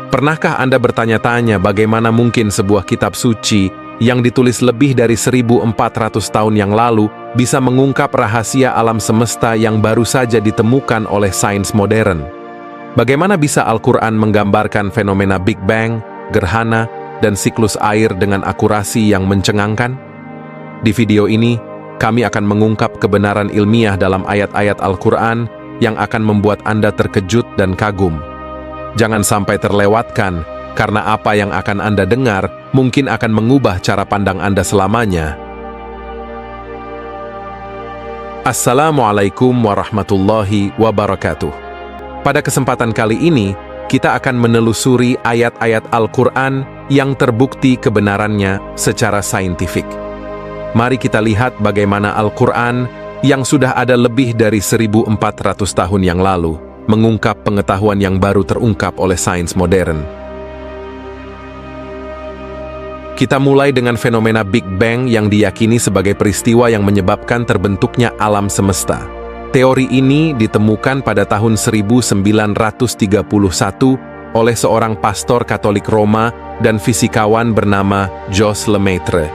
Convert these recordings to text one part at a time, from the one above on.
Pernahkah Anda bertanya-tanya bagaimana mungkin sebuah kitab suci yang ditulis lebih dari 1400 tahun yang lalu bisa mengungkap rahasia alam semesta yang baru saja ditemukan oleh sains modern? Bagaimana bisa Al-Quran menggambarkan fenomena Big Bang, gerhana, dan siklus air dengan akurasi yang mencengangkan? Di video ini, kami akan mengungkap kebenaran ilmiah dalam ayat-ayat Al-Quran yang akan membuat Anda terkejut dan kagum. Jangan sampai terlewatkan, karena apa yang akan Anda dengar mungkin akan mengubah cara pandang Anda selamanya. Assalamualaikum warahmatullahi wabarakatuh. Pada kesempatan kali ini, kita akan menelusuri ayat-ayat Al-Quran yang terbukti kebenarannya secara saintifik. Mari kita lihat bagaimana Al-Quran yang sudah ada lebih dari 1400 tahun yang lalu mengungkap pengetahuan yang baru terungkap oleh sains modern. Kita mulai dengan fenomena Big Bang yang diyakini sebagai peristiwa yang menyebabkan terbentuknya alam semesta. Teori ini ditemukan pada tahun 1931 oleh seorang pastor Katolik Roma dan fisikawan bernama Jos Lemaitre.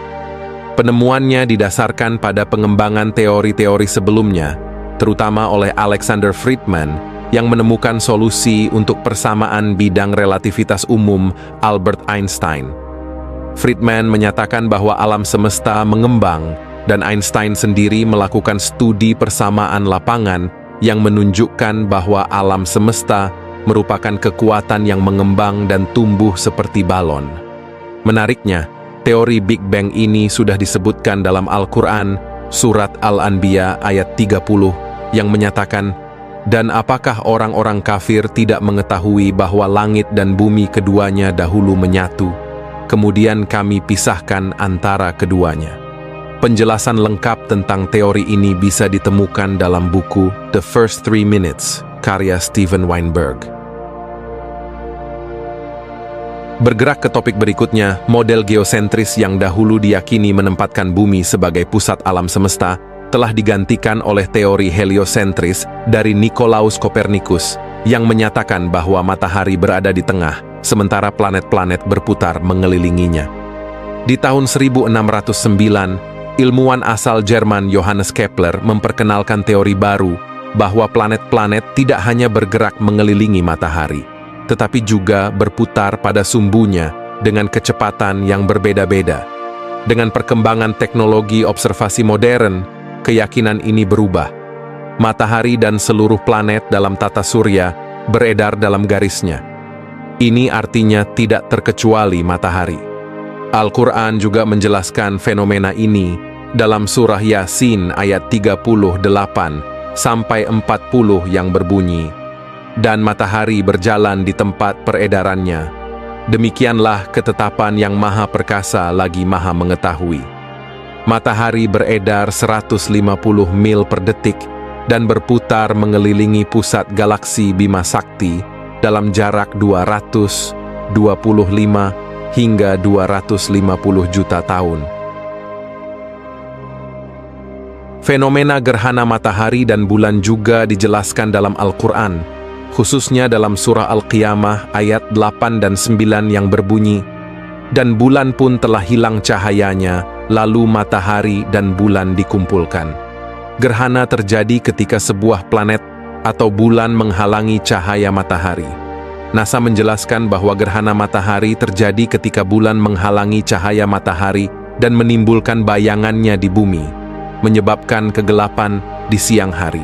Penemuannya didasarkan pada pengembangan teori-teori sebelumnya, terutama oleh Alexander Friedman, yang menemukan solusi untuk persamaan bidang relativitas umum Albert Einstein. Friedman menyatakan bahwa alam semesta mengembang, dan Einstein sendiri melakukan studi persamaan lapangan yang menunjukkan bahwa alam semesta merupakan kekuatan yang mengembang dan tumbuh seperti balon. Menariknya, teori Big Bang ini sudah disebutkan dalam Al-Quran, Surat Al-Anbiya ayat 30, yang menyatakan, "Dan apakah orang-orang kafir tidak mengetahui bahwa langit dan bumi keduanya dahulu menyatu, kemudian kami pisahkan antara keduanya?" Penjelasan lengkap tentang teori ini bisa ditemukan dalam buku The First 3 Minutes, karya Steven Weinberg. Bergerak ke topik berikutnya, model geosentris yang dahulu diyakini menempatkan bumi sebagai pusat alam semesta telah digantikan oleh teori heliosentris dari Nicolaus Copernicus yang menyatakan bahwa matahari berada di tengah, sementara planet-planet berputar mengelilinginya. Di tahun 1609, ilmuwan asal Jerman Johannes Kepler memperkenalkan teori baru bahwa planet-planet tidak hanya bergerak mengelilingi matahari, tetapi juga berputar pada sumbunya dengan kecepatan yang berbeda-beda. Dengan perkembangan teknologi observasi modern, keyakinan ini berubah. Matahari dan seluruh planet dalam tata surya beredar dalam garisnya. Ini artinya tidak terkecuali matahari. Al-Quran juga menjelaskan fenomena ini dalam surah Yasin ayat 38-40 yang berbunyi, "Dan matahari berjalan di tempat peredarannya. Demikianlah ketetapan yang maha perkasa lagi maha mengetahui." Matahari beredar 150 mil per detik dan berputar mengelilingi pusat galaksi Bima Sakti dalam jarak 225 hingga 250 juta tahun. Fenomena gerhana matahari dan bulan juga dijelaskan dalam Al-Quran, khususnya dalam surah Al-Qiyamah ayat 8 dan 9 yang berbunyi, "Dan bulan pun telah hilang cahayanya, lalu matahari dan bulan dikumpulkan." Gerhana terjadi ketika sebuah planet atau bulan menghalangi cahaya matahari. NASA menjelaskan bahwa gerhana matahari terjadi ketika bulan menghalangi cahaya matahari dan menimbulkan bayangannya di bumi, menyebabkan kegelapan di siang hari.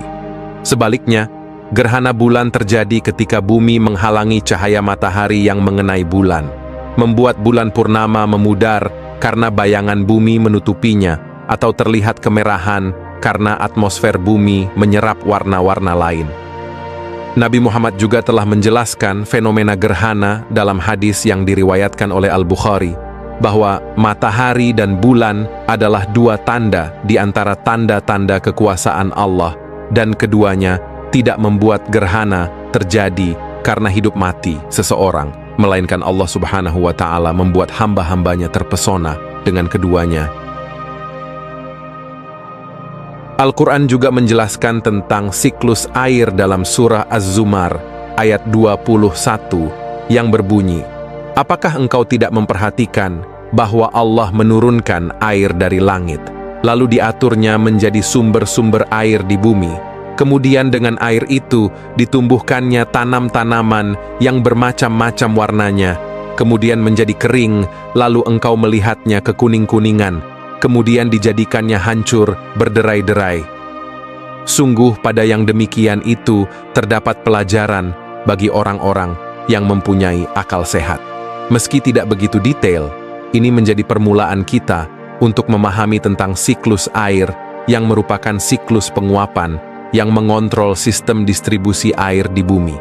Sebaliknya, gerhana bulan terjadi ketika bumi menghalangi cahaya matahari yang mengenai bulan, membuat bulan purnama memudar karena bayangan bumi menutupinya, atau terlihat kemerahan karena atmosfer bumi menyerap warna-warna lain. Nabi Muhammad juga telah menjelaskan fenomena gerhana dalam hadis yang diriwayatkan oleh Al-Bukhari, bahwa matahari dan bulan adalah dua tanda di antara tanda-tanda kekuasaan Allah, dan keduanya tidak membuat gerhana terjadi karena hidup mati seseorang, melainkan Allah Subhanahu wa Ta'ala membuat hamba-hambanya terpesona dengan keduanya. Al-Quran juga menjelaskan tentang siklus air dalam surah Az-Zumar ayat 21 yang berbunyi, "Apakah engkau tidak memperhatikan bahwa Allah menurunkan air dari langit, lalu diaturnya menjadi sumber-sumber air di bumi? Kemudian dengan air itu ditumbuhkannya tanam-tanaman yang bermacam-macam warnanya, kemudian menjadi kering, lalu engkau melihatnya kekuning-kuningan, kemudian dijadikannya hancur berderai-derai. Sungguh pada yang demikian itu terdapat pelajaran bagi orang-orang yang mempunyai akal sehat." Meski tidak begitu detail, ini menjadi permulaan kita untuk memahami tentang siklus air yang merupakan siklus penguapan yang mengontrol sistem distribusi air di bumi.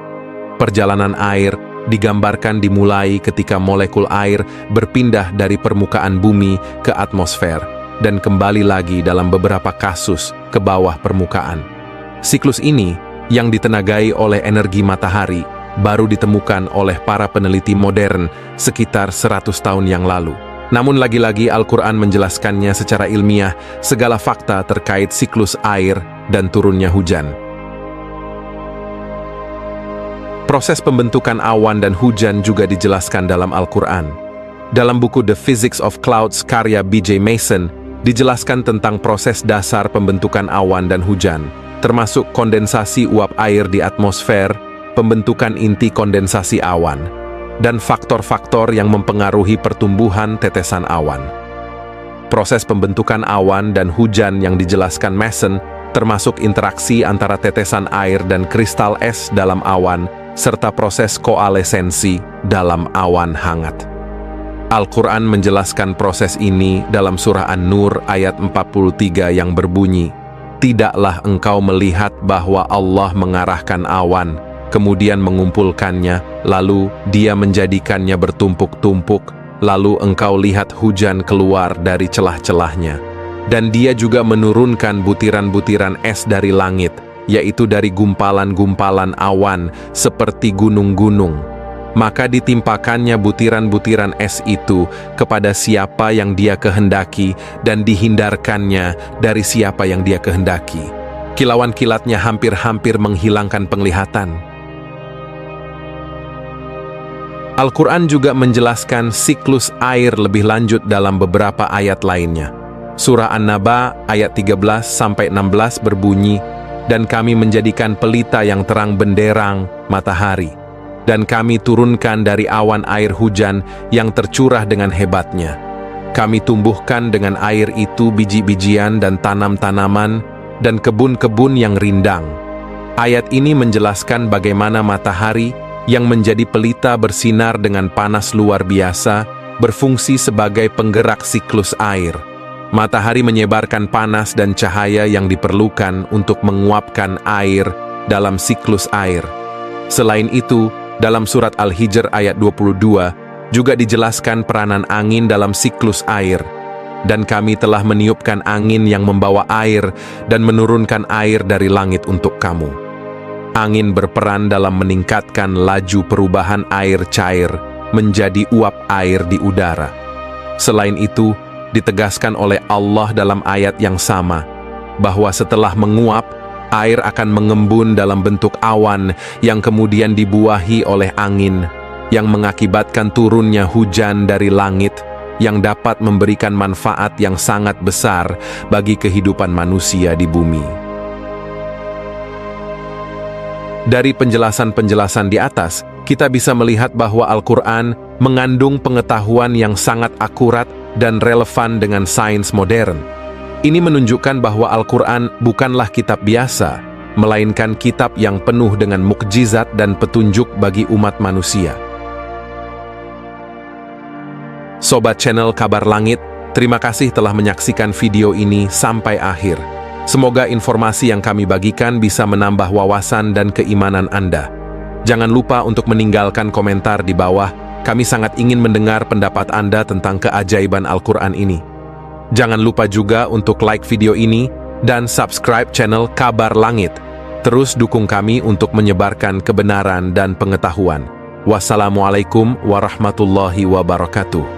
Perjalanan air digambarkan dimulai ketika molekul air berpindah dari permukaan bumi ke atmosfer dan kembali lagi dalam beberapa kasus ke bawah permukaan. Siklus ini yang ditenagai oleh energi matahari baru ditemukan oleh para peneliti modern sekitar 100 tahun yang lalu. Namun lagi-lagi Al-Quran menjelaskannya secara ilmiah segala fakta terkait siklus air dan turunnya hujan. Proses pembentukan awan dan hujan juga dijelaskan dalam Al-Quran. Dalam buku The Physics of Clouds karya B.J. Mason, dijelaskan tentang proses dasar pembentukan awan dan hujan, termasuk kondensasi uap air di atmosfer, pembentukan inti kondensasi awan, dan faktor-faktor yang mempengaruhi pertumbuhan tetesan awan. Proses pembentukan awan dan hujan yang dijelaskan Mason termasuk interaksi antara tetesan air dan kristal es dalam awan, serta proses koalesensi dalam awan hangat. Al-Quran menjelaskan proses ini dalam surah An-Nur ayat 43 yang berbunyi, "Tidaklah engkau melihat bahwa Allah mengarahkan awan, kemudian mengumpulkannya, lalu Dia menjadikannya bertumpuk-tumpuk, lalu engkau lihat hujan keluar dari celah-celahnya. Dan Dia juga menurunkan butiran-butiran es dari langit, yaitu dari gumpalan-gumpalan awan seperti gunung-gunung. Maka ditimpakannya butiran-butiran es itu kepada siapa yang Dia kehendaki dan dihindarkannya dari siapa yang Dia kehendaki. Kilauan kilatnya hampir-hampir menghilangkan penglihatan." Al-Quran juga menjelaskan siklus air lebih lanjut dalam beberapa ayat lainnya. Surah An-Naba ayat 13-16 berbunyi, "Dan kami menjadikan pelita yang terang benderang matahari. Dan kami turunkan dari awan air hujan yang tercurah dengan hebatnya. Kami tumbuhkan dengan air itu biji-bijian dan tanam-tanaman dan kebun-kebun yang rindang." Ayat ini menjelaskan bagaimana matahari yang menjadi pelita bersinar dengan panas luar biasa berfungsi sebagai penggerak siklus air. Matahari menyebarkan panas dan cahaya yang diperlukan untuk menguapkan air dalam siklus air. Selain itu, dalam surat Al-Hijr ayat 22, juga dijelaskan peranan angin dalam siklus air. "Dan kami telah meniupkan angin yang membawa air dan menurunkan air dari langit untuk kamu." Angin berperan dalam meningkatkan laju perubahan air cair menjadi uap air di udara. Selain itu, ditegaskan oleh Allah dalam ayat yang sama, bahwa setelah menguap, air akan mengembun dalam bentuk awan yang kemudian dibuahi oleh angin, yang mengakibatkan turunnya hujan dari langit yang dapat memberikan manfaat yang sangat besar bagi kehidupan manusia di bumi. Dari penjelasan-penjelasan di atas, kita bisa melihat bahwa Al-Quran mengandung pengetahuan yang sangat akurat dan relevan dengan sains modern. Ini menunjukkan bahwa Al-Quran bukanlah kitab biasa, melainkan kitab yang penuh dengan mukjizat dan petunjuk bagi umat manusia. Sobat channel Kabar Langit, terima kasih telah menyaksikan video ini sampai akhir. Semoga informasi yang kami bagikan bisa menambah wawasan dan keimanan Anda. Jangan lupa untuk meninggalkan komentar di bawah. Kami sangat ingin mendengar pendapat Anda tentang keajaiban Al-Quran ini. Jangan lupa juga untuk like video ini dan subscribe channel Kabar Langit. Terus dukung kami untuk menyebarkan kebenaran dan pengetahuan. Wassalamualaikum warahmatullahi wabarakatuh.